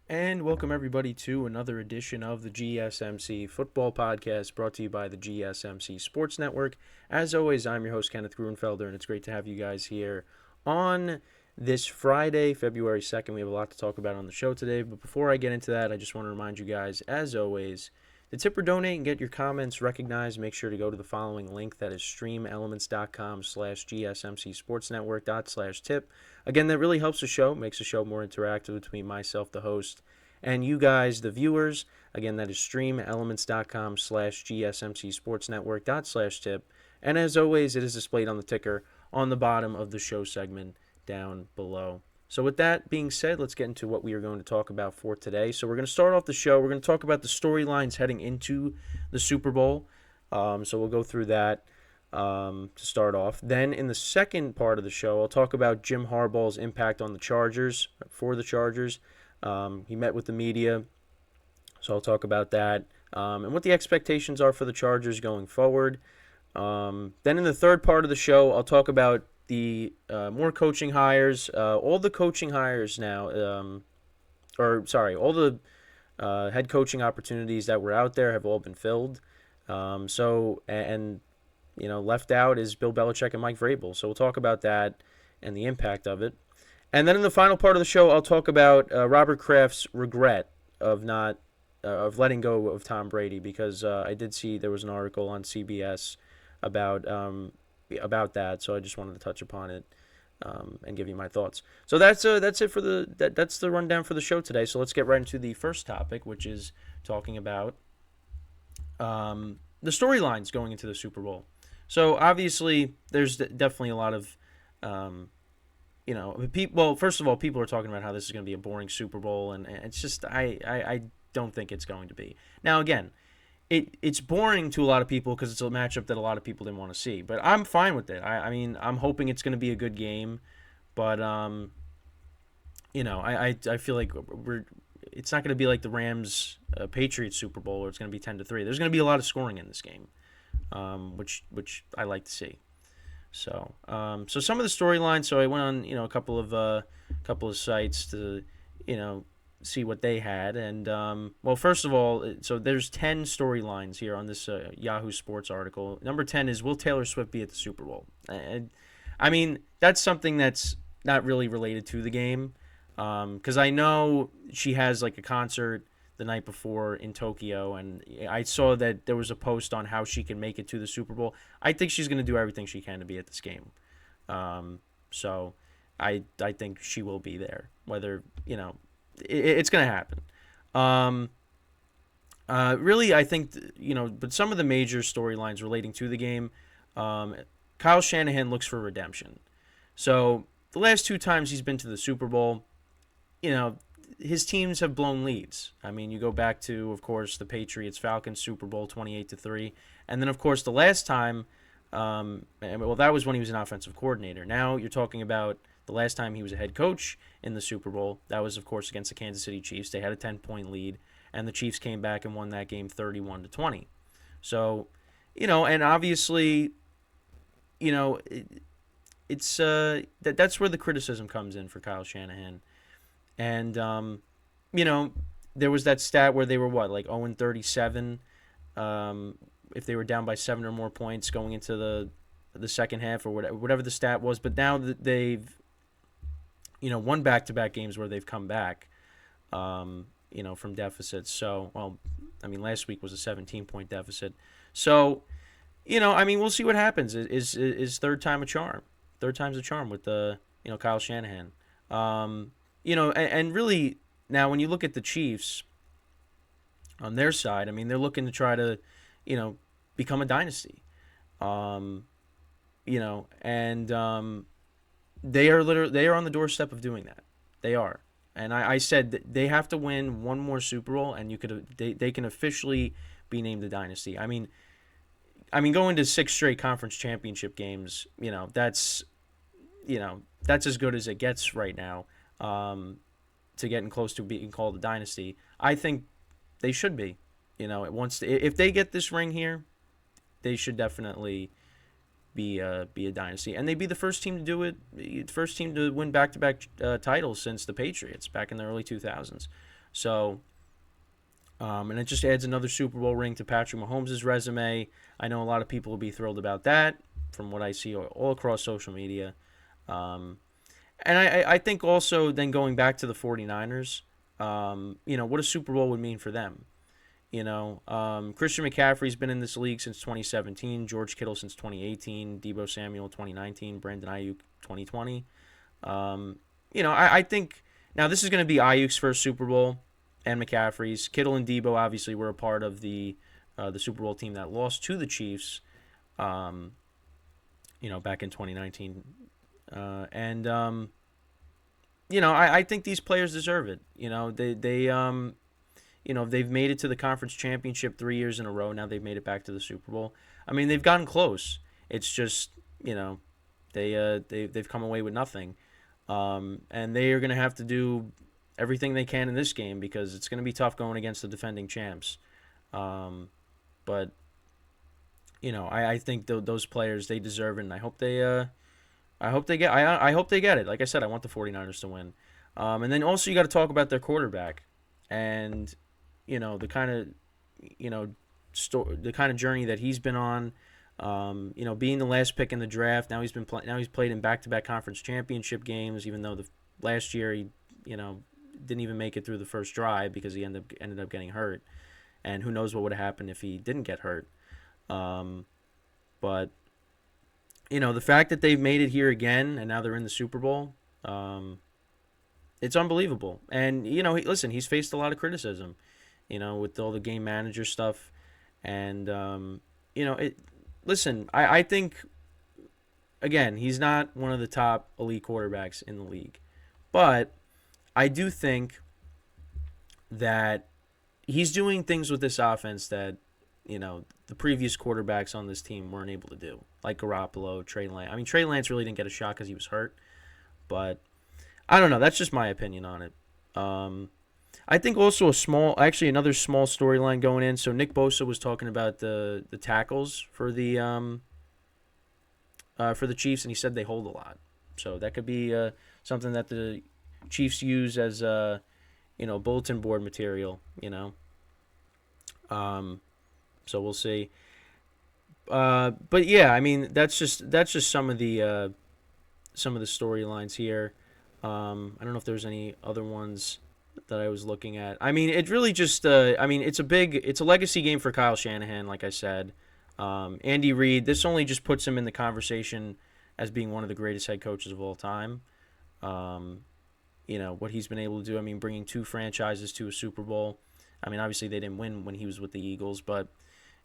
And welcome everybody to another edition of the GSMC Football Podcast brought to you by the GSMC Sports Network. As always, I'm your host, Kenneth Grunfelder, and it's great to have you guys here on this Friday, February 2nd. We have a lot to talk about on the show today, but before I get into that, I just want to remind you guys, as always, to tip or donate and get your comments recognized, make sure to go to the following link. That is streamelements.com/gsmcsportsnetwork./tip. Again, that really helps the show, makes the show more interactive between myself, the host, and you guys, the viewers. Again, that is streamelements.com/gsmcsportsnetwork./tip. And as always, it is displayed on the ticker on the bottom of the show segment down below. So with that being said, let's get into what we are going to talk about for today. So we're going to start off the show. We're going to talk about the storylines heading into the Super Bowl. So we'll go through that to start off. Then in the second part of the show, I'll talk about Jim Harbaugh's impact on the Chargers, for the Chargers. He met with the media, so I'll talk about that and what the expectations are for the Chargers going forward. Then in the third part of the show, I'll talk about the more coaching hires. All the coaching hires now, all the head coaching opportunities that were out there have all been filled. Left out is Bill Belichick and Mike Vrabel. So we'll talk about that and the impact of it. And then in the final part of the show, I'll talk about Robert Kraft's regret of not letting go of Tom Brady, because I did see there was an article on CBS about that, so I just wanted to touch upon it and give you my thoughts. So that's it for that's the rundown for the show today. So let's get right into the first topic, which is talking about the storylines going into the Super Bowl. So obviously, there's definitely a lot of well, first of all, people are talking about how this is going to be a boring Super Bowl, and it's just I don't think it's going to be. Now again, it's boring to a lot of people because it's a matchup that a lot of people didn't want to see. But I'm fine with it. I mean, I'm hoping it's going to be a good game. But, I feel like it's not going to be like the Rams Patriots Super Bowl where it's going to be 10-3. There's going to be a lot of scoring in this game, which I like to see. So some of the storylines. So I went on, a couple of sites to, see what they had. And first of all, so there's 10 storylines here on this Yahoo Sports article. Number 10 is, will Taylor Swift be at the Super Bowl? And I mean, that's something that's not really related to the game, because I know she has like a concert the night before in Tokyo, and I saw that there was a post on how she can make it to the Super Bowl. I think she's going to do everything she can to be at this game. So I think she will be there, whether, it's going to happen. Really, I think, but some of the major storylines relating to the game, Kyle Shanahan looks for redemption. So the last two times he's been to the Super Bowl, his teams have blown leads. I mean, you go back to, of course, the Patriots-Falcons Super Bowl 28-3. And then, of course, the last time, that was when he was an offensive coordinator. Now you're talking about the last time he was a head coach in the Super Bowl. That was, of course, against the Kansas City Chiefs. They had a 10-point lead, and the Chiefs came back and won that game 31-20. So, and obviously, it's that's where the criticism comes in for Kyle Shanahan. And, there was that stat where they were, like 0-37, if they were down by 7 or more points going into the second half, or whatever the stat was. But now that they've, won back-to-back games where they've come back, from deficits. So, last week was a 17-point deficit. So, we'll see what happens. Is third time a charm? Third time's a charm with Kyle Shanahan. And really, now when you look at the Chiefs on their side, they're looking to try to, become a dynasty. They are on the doorstep of doing that. They are. And I said that they have to win one more Super Bowl, and they can officially be named a dynasty. Going to 6 straight conference championship games, that's as good as it gets right now. To getting close to being called a dynasty, I think they should be. If they get this ring here, they should definitely be a dynasty, and they'd be the first team to do it, first team to win back-to-back titles since the Patriots back in the early 2000s. So, and it just adds another Super Bowl ring to Patrick Mahomes' resume. I know a lot of people will be thrilled about that from what I see all across social media. Um, and I think also then going back to the 49ers, what a Super Bowl would mean for them. Christian McCaffrey's been in this league since 2017, George Kittle since 2018, Deebo Samuel 2019, Brandon Ayuk 2020. I think now this is going to be Ayuk's first Super Bowl and McCaffrey's. Kittle and Deebo obviously were a part of the Super Bowl team that lost to the Chiefs, back in 2019. I think these players deserve it. They've made it to the conference championship 3 years in a row. Now they've made it back to the Super Bowl. I mean, they've gotten close. It's just, they've come away with nothing. And they are going to have to do everything they can in this game because it's going to be tough going against the defending champs. But I think those players, they deserve it, and I hope they get it. Like I said, I want the 49ers to win. And then also you got to talk about their quarterback and the kind of the kind of journey that he's been on. Being the last pick in the draft. Now he's played in back-to-back conference championship games, even though the last year he didn't even make it through the first drive because he ended up getting hurt. And who knows what would have happened if he didn't get hurt. But the fact that they've made it here again and now they're in the Super Bowl, it's unbelievable. And, he's faced a lot of criticism, with all the game manager stuff. And, I think, again, he's not one of the top elite quarterbacks in the league. But I do think that he's doing things with this offense that, the previous quarterbacks on this team weren't able to do, like Garoppolo, Trey Lance. I mean, Trey Lance really didn't get a shot because he was hurt, but I don't know. That's just my opinion on it. I think also another small storyline going in. So Nick Bosa was talking about the tackles for the Chiefs, and he said they hold a lot. So that could be something that the Chiefs use as bulletin board material. So we'll see. But yeah, I mean that's just some of the storylines here. I don't know if there's any other ones that I was looking at. I mean, it really just it's a legacy game for Kyle Shanahan, like I said. Andy Reid, this only just puts him in the conversation as being one of the greatest head coaches of all time. What he's been able to do. I mean, bringing two franchises to a Super Bowl. I mean, obviously they didn't win when he was with the Eagles, but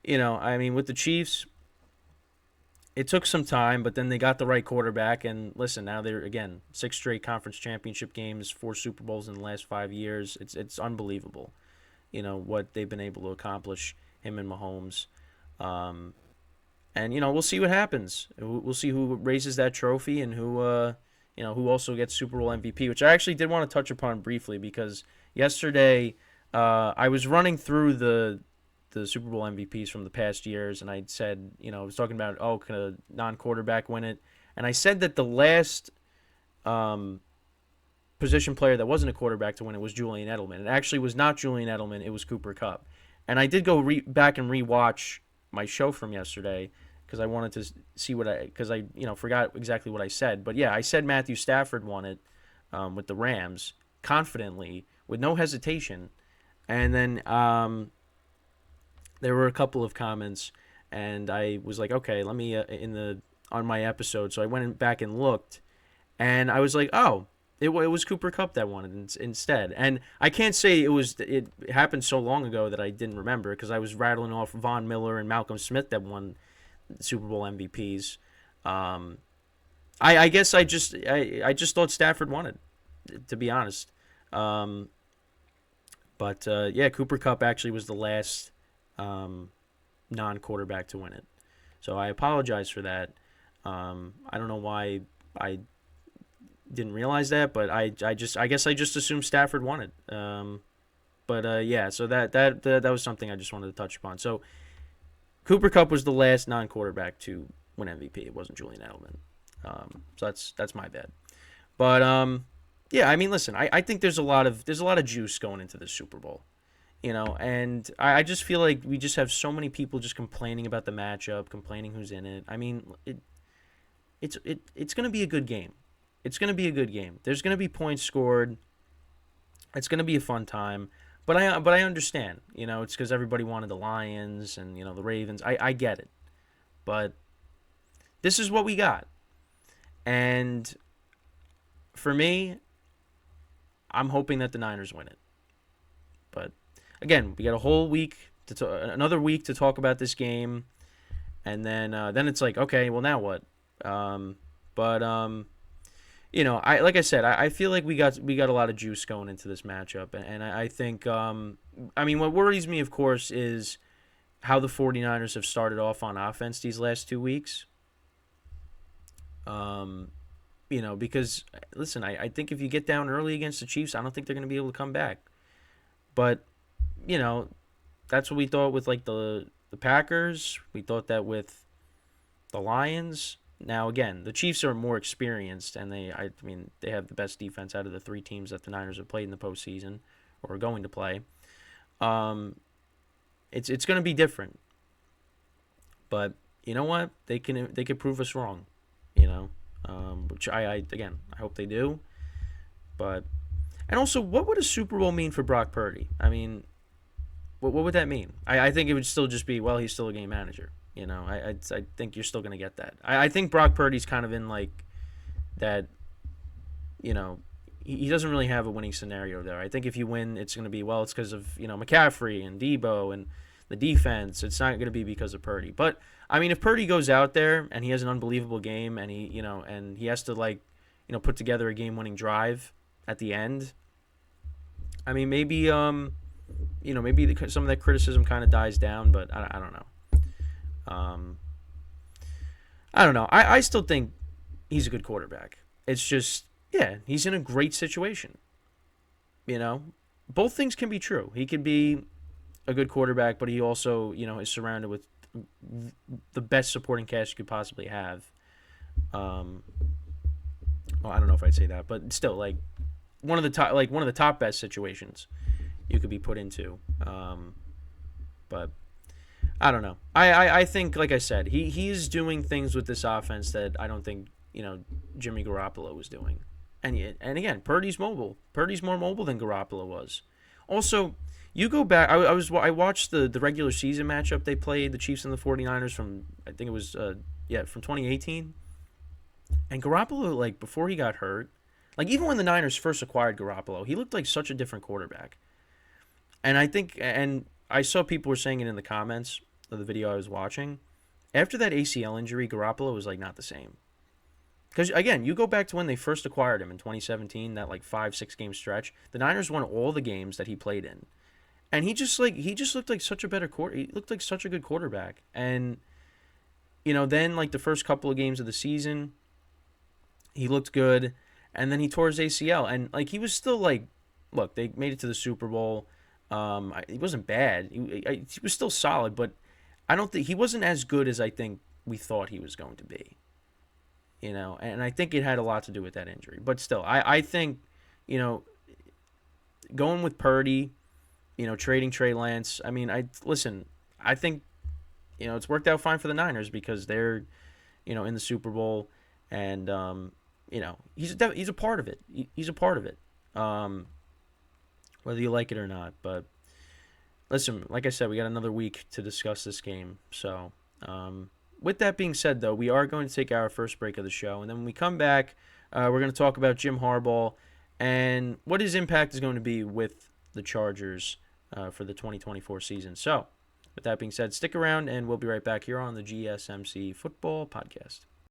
with the Chiefs, it took some time, but then they got the right quarterback, and listen, now they're, again, 6 straight conference championship games, 4 Super Bowls in the last 5 years. It's unbelievable, what they've been able to accomplish, him and Mahomes. And, we'll see what happens. We'll see who raises that trophy and who also gets Super Bowl MVP, which I actually did want to touch upon briefly because yesterday I was running through the Super Bowl MVPs from the past years, and I said, I was talking about, can a non-quarterback win it? And I said that the last position player that wasn't a quarterback to win it was Julian Edelman. It actually was not Julian Edelman, it was Cooper Kupp. And I did go back and rewatch my show from yesterday because I wanted to see because I forgot exactly what I said. But yeah, I said Matthew Stafford won it with the Rams confidently with no hesitation. And then there were a couple of comments, and I was like, okay, let me on my episode. So I went back and looked, and I was like, oh, it was Cooper Kupp that won it instead. And I can't say it happened so long ago that I didn't remember because I was rattling off Von Miller and Malcolm Smith that won Super Bowl MVPs. I guess I just thought Stafford won it, to be honest. But Cooper Kupp actually was the last non-quarterback to win it. So I apologize for that. I don't know why I didn't realize that, but I guess I just assumed Stafford won it. So that was something I just wanted to touch upon. So Cooper Kupp was the last non-quarterback to win MVP. It wasn't Julian Edelman. So that's my bad. But Yeah, I mean, listen, I think there's a lot of juice going into this Super Bowl. And I just feel like we just have so many people just complaining about the matchup, complaining who's in it. I mean, it's going to be a good game. It's going to be a good game. There's going to be points scored. It's going to be a fun time. But I understand. It's because everybody wanted the Lions and the Ravens. I get it. But this is what we got. And for me, I'm hoping that the Niners win it. But again, we got a whole week another week to talk about this game, and then it's like, okay, well now what? But I like I said, I feel like we got a lot of juice going into this matchup, and I think I mean what worries me, of course, is how the 49ers have started off on offense these last 2 weeks. Um, because listen, I think if you get down early against the Chiefs, I don't think they're going to be able to come back. But you know, that's what we thought with like the Packers. We thought that with the Lions. Now again, the Chiefs are more experienced, and I mean they have the best defense out of the three teams that the Niners have played in the postseason or are going to play. Um, it's going to be different, but you know what? They can prove us wrong. You know, which I again I hope they do. But and also, what would a Super Bowl mean for Brock Purdy? I mean, what would that mean? I think it would still just be, well, he's still a game manager. I think you're still going to get that. I think Brock Purdy's kind of in like that, you know, he doesn't really have a winning scenario there. I think if you win, it's going to be, well, it's because of, McCaffrey and Debo and the defense. It's not going to be because of Purdy. But, I mean, if Purdy goes out there and he has an unbelievable game and and he has to, like, put together a game-winning drive at the end, I mean, maybe, maybe some of that criticism kind of dies down, but I don't know. Um, I don't know. I still think he's a good quarterback. It's just, yeah, he's in a great situation. Both things can be true. He could be a good quarterback, but he also, is surrounded with the best supporting cast you could possibly have. Um, well, I don't know if I'd say that, but still, like one of the top best situations you could be put into. But I don't know. I think, like I said, he's doing things with this offense that I don't think Jimmy Garoppolo was doing. And again, Purdy's mobile. Purdy's more mobile than Garoppolo was. Also, you go back. I watched the regular season matchup they played, the Chiefs and the 49ers from, I think it was from 2018. And Garoppolo, like, before he got hurt, like, even when the Niners first acquired Garoppolo, he looked like such a different quarterback. And I saw people were saying it in the comments of the video I was watching. After that ACL injury, Garoppolo was like not the same. Because again, you go back to when they first acquired him in 2017, that like 5-6 game stretch. The Niners won all the games that he played in, and he just looked like such a better He looked like such a good quarterback. And then like the first couple of games of the season, he looked good, and then he tore his ACL, and like he was still like, look, they made it to the Super Bowl. He wasn't bad. He was still solid, but I don't think he wasn't as good as I think we thought he was going to be. And I think it had a lot to do with that injury. But still, I think, going with Purdy, trading Trey Lance. I mean, I think, it's worked out fine for the Niners because they're, in the Super Bowl, and he's a part of it. He's a part of it. Whether you like it or not. But listen, like I said, we got another week to discuss this game. So, with that being said, though, we are going to take our first break of the show. And then when we come back, we're going to talk about Jim Harbaugh and what his impact is going to be with the Chargers for the 2024 season. So, with that being said, stick around and we'll be right back here on the GSMC Football Podcast.